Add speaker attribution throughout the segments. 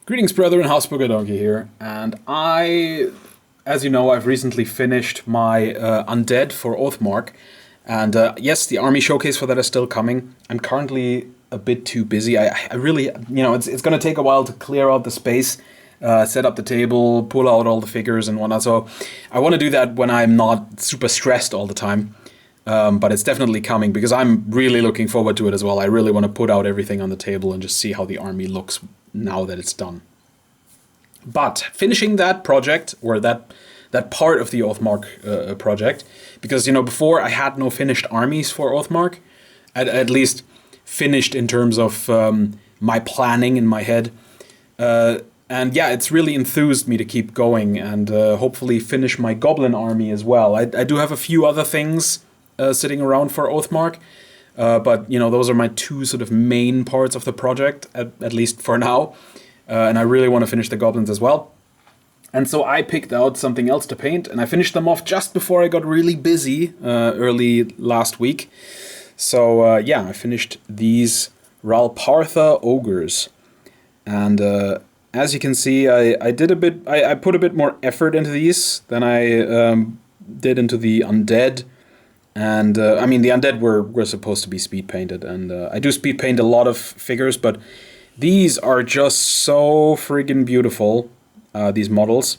Speaker 1: Greetings, brethren, Housebooker Donkey here, and as you know, I've recently finished my Undead for Oathmark, and yes, the army showcase for that is still coming. I'm currently a bit too busy. I really, it's going to take a while to clear out the space, set up the table, pull out all the figures and whatnot, so I want to do that when I'm not super stressed all the time. But it's definitely coming because I'm really looking forward to it as well. I really want to put out everything on the table and just see how the army looks now that it's done. But finishing that project, or that part of the Oathmark project, because before I had no finished armies for Oathmark, at least finished in terms of my planning in my head. And yeah, it's really enthused me to keep going and hopefully finish my Goblin army as well. I do have a few other things sitting around for Oathmark, but those are my two sort of main parts of the project, at least for now, and I really want to finish the Goblins as well. And so I picked out something else to paint, and I finished them off just before I got really busy early last week. So yeah, I finished these Ral Partha Ogres, and as you can see, I put a bit more effort into these than I did into the Undead. And I mean, the Undead were supposed to be speed painted, and I do speed paint a lot of figures, but these are just so friggin' beautiful, these models.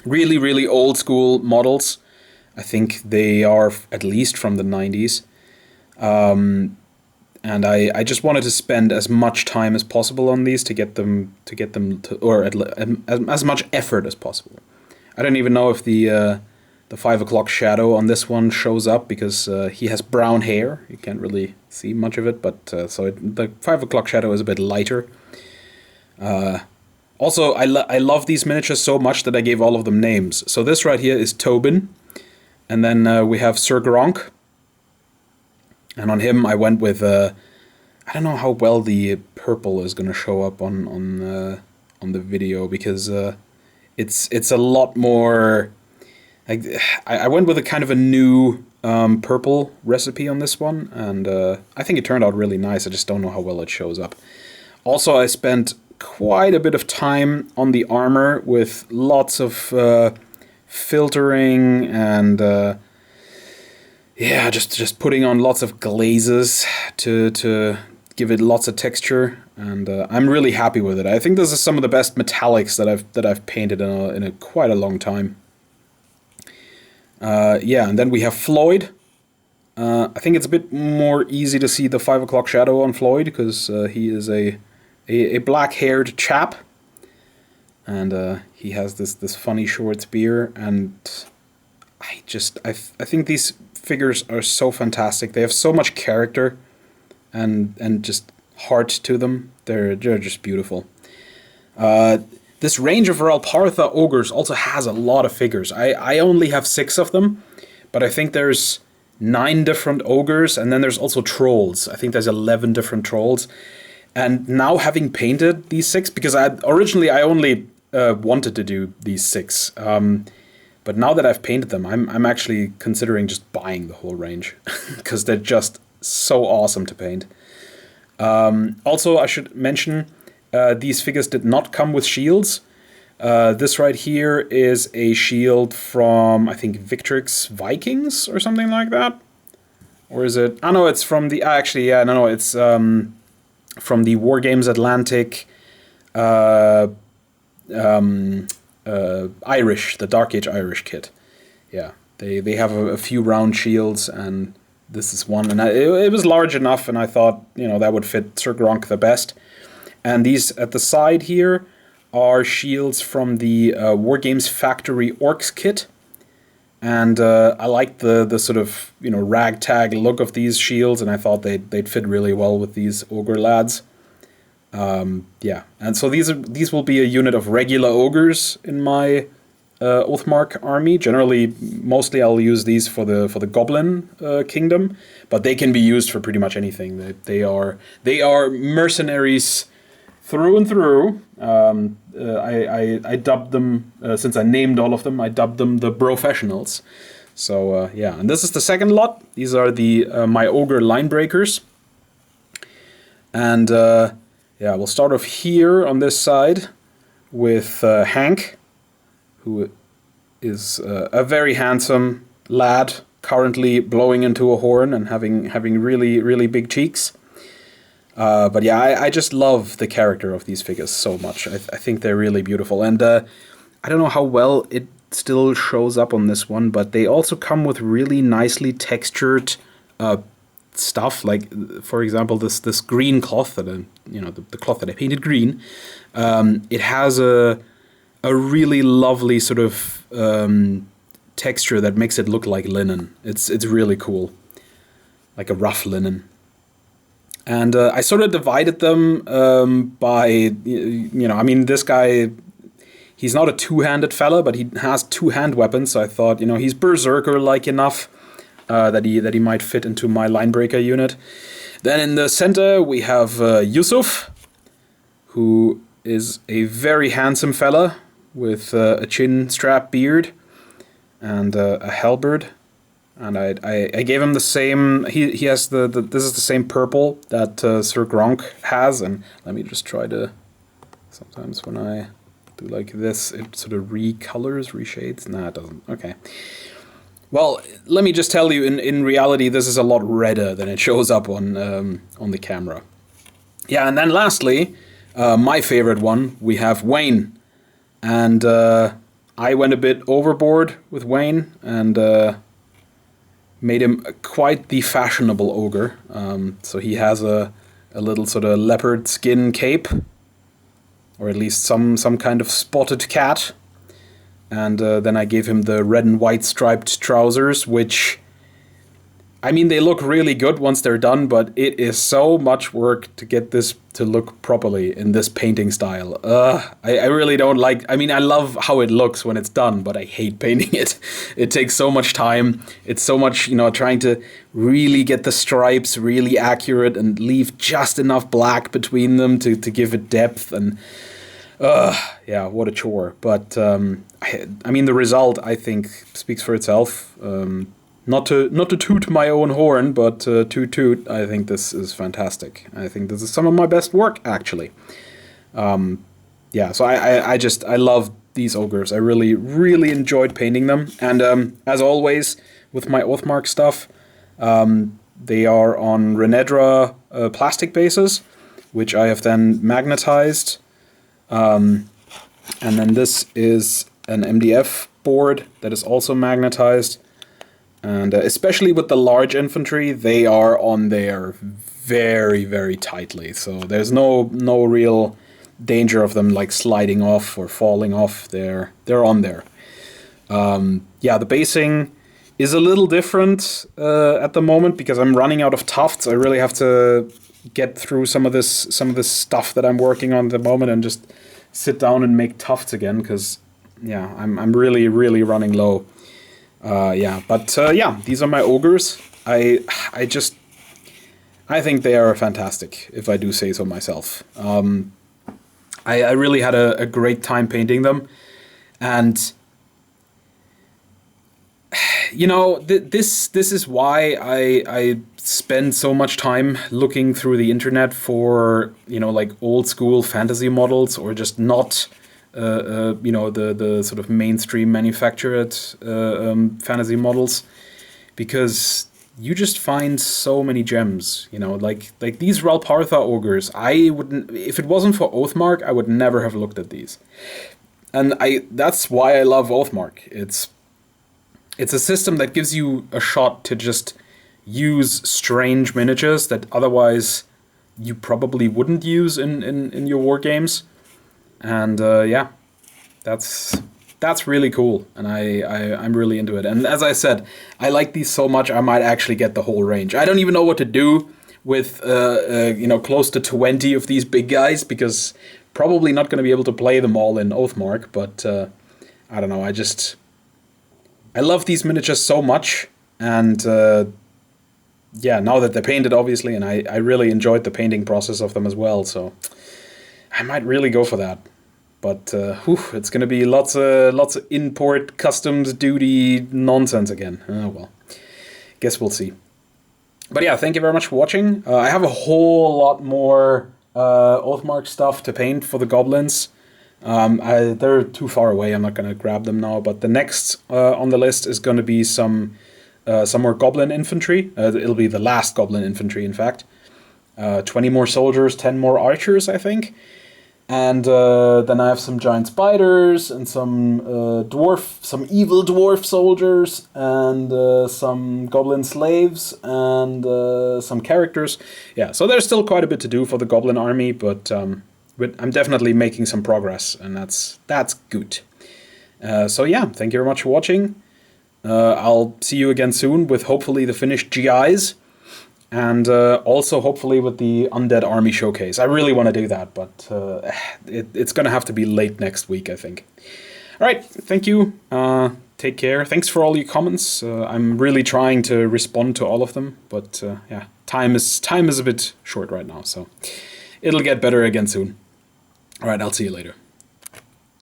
Speaker 1: Really, really old school models. I think they are at least from the 90s. And I just wanted to spend as much time as possible on these to get them or as much effort as possible. I don't even know if the 5 o'clock shadow on this one shows up because he has brown hair. You can't really see much of it, but the 5 o'clock shadow is a bit lighter. Also, I love these miniatures so much that I gave all of them names. So this right here is Tobin, and then we have Sir Gronk, and on him I went with I don't know how well the purple is going to show up on the video because it's a lot more. I went with a kind of a new purple recipe on this one, and I think it turned out really nice. I just don't know how well it shows up. Also, I spent quite a bit of time on the armor with lots of filtering and yeah, just putting on lots of glazes to give it lots of texture, and I'm really happy with it. I think this is some of the best metallics that I've painted in a quite a long time. Yeah, and then we have Floyd. I think it's a bit more easy to see the 5 o'clock shadow on Floyd because he is a black-haired chap, and he has this funny short spear. And I think these figures are so fantastic. They have so much character and just heart to them. They're just beautiful. This range of Ral Partha Ogres also has a lot of figures. I only have 6 of them, but I think there's 9 different ogres, and then there's also trolls. I think there's 11 different trolls. And now having painted these 6, because originally I only wanted to do these 6, but now that I've painted them, I'm actually considering just buying the whole range because they're just so awesome to paint. Also, I should mention, these figures did not come with shields. This right here is a shield from, I think, Victrix Vikings or something like that. Or is it? Oh, no, it's from the... Actually, yeah, no, it's from the Wargames Atlantic Irish, the Dark Age Irish kit. Yeah, they have a few round shields, and this is one. And it was large enough, and I thought, that would fit Sir Gronk the best. And these at the side here are shields from the Wargames Factory Orcs kit. And I liked the sort of, ragtag look of these shields, and I thought they'd fit really well with these Ogre lads. Yeah, and so these will be a unit of regular Ogres in my Oathmark army. Generally, mostly I'll use these for the Goblin kingdom, but they can be used for pretty much anything. They are mercenaries through and through. I dubbed them, since I named all of them, I dubbed them the Professionals. So yeah, and this is the second lot. These are the my Ogre Linebreakers. And Yeah, we'll start off here on this side with Hank, who is a very handsome lad, currently blowing into a horn and having really, really big cheeks. But yeah, I just love the character of these figures so much. I think they're really beautiful. And I don't know how well it still shows up on this one, but they also come with really nicely textured stuff. Like, for example, this green cloth that the cloth that I painted green. It has a really lovely sort of texture that makes it look like linen. It's really cool, like a rough linen. And I sort of divided them by, I mean, this guy, he's not a two-handed fella, but he has two-hand weapons. So I thought, he's berserker-like enough that he might fit into my Linebreaker unit. Then in the center we have Yusuf, who is a very handsome fella with a chin strap beard and a halberd. And I gave him the same. He has this is the same purple that Sir Gronk has. And let me just try to. Sometimes when I do like this, it sort of reshades. Nah, it doesn't. Okay. Well, let me just tell you. In reality, this is a lot redder than it shows up on the camera. Yeah, and then lastly, my favorite one, we have Wayne, and I went a bit overboard with Wayne and. Made him quite the fashionable ogre. So he has a little sort of leopard skin cape, or at least some kind of spotted cat. And then I gave him the red and white striped trousers, which, I mean, they look really good once they're done, but it is so much work to get this to look properly in this painting style. I really don't like... I mean, I love how it looks when it's done, but I hate painting it. It takes so much time. It's so much, trying to really get the stripes really accurate and leave just enough black between them to give it depth. And, yeah, what a chore. But, I mean, the result, I think, speaks for itself. Not to toot my own horn, but toot, I think this is fantastic. I think this is some of my best work, actually. Yeah, so I love these ogres. I really, really enjoyed painting them. And as always, with my Oathmark stuff, they are on Renedra plastic bases, which I have then magnetized. And then this is an MDF board that is also magnetized. And especially with the large infantry, they are on there very, very tightly. So there's no real danger of them like sliding off or falling off. They're on there. Yeah, the basing is a little different at the moment because I'm running out of tufts. I really have to get through some of this stuff that I'm working on at the moment and just sit down and make tufts again because yeah, I'm really, really running low. Yeah, but yeah, these are my ogres. I think they are fantastic, if I do say so myself. I really had a great time painting them, and this is why I spend so much time looking through the internet for like old school fantasy models or just not. The sort of mainstream manufactured fantasy models, because you just find so many gems. Like these Ral Partha ogres. I wouldn't, if it wasn't for Oathmark, I would never have looked at these. And that's why I love Oathmark. It's a system that gives you a shot to just use strange miniatures that otherwise you probably wouldn't use in your war games. And yeah, that's really cool, and I'm really into it. And as I said, I like these so much, I might actually get the whole range. I don't even know what to do with close to 20 of these big guys, because probably not going to be able to play them all in Oathmark. But I don't know. I love these miniatures so much, and yeah, now that they're painted, obviously, and I really enjoyed the painting process of them as well. So I might really go for that. But it's going to be lots of import customs duty nonsense again. Oh well, guess we'll see. But yeah, thank you very much for watching. I have a whole lot more Oathmark stuff to paint for the goblins. They're too far away. I'm not going to grab them now. But the next on the list is going to be some more goblin infantry. It'll be the last goblin infantry, in fact. 20 more soldiers, 10 more archers, I think. And then I have some giant spiders and some evil dwarf soldiers and some goblin slaves and some characters. Yeah, so there's still quite a bit to do for the goblin army, but I'm definitely making some progress, and that's good. So yeah, thank you very much for watching. I'll see you again soon with hopefully the finished GIs. And also, hopefully, with the Undead Army Showcase. I really want to do that, but it's going to have to be late next week, I think. All right, thank you. Take care. Thanks for all your comments. I'm really trying to respond to all of them, but yeah, time is a bit short right now, so it'll get better again soon. All right, I'll see you later.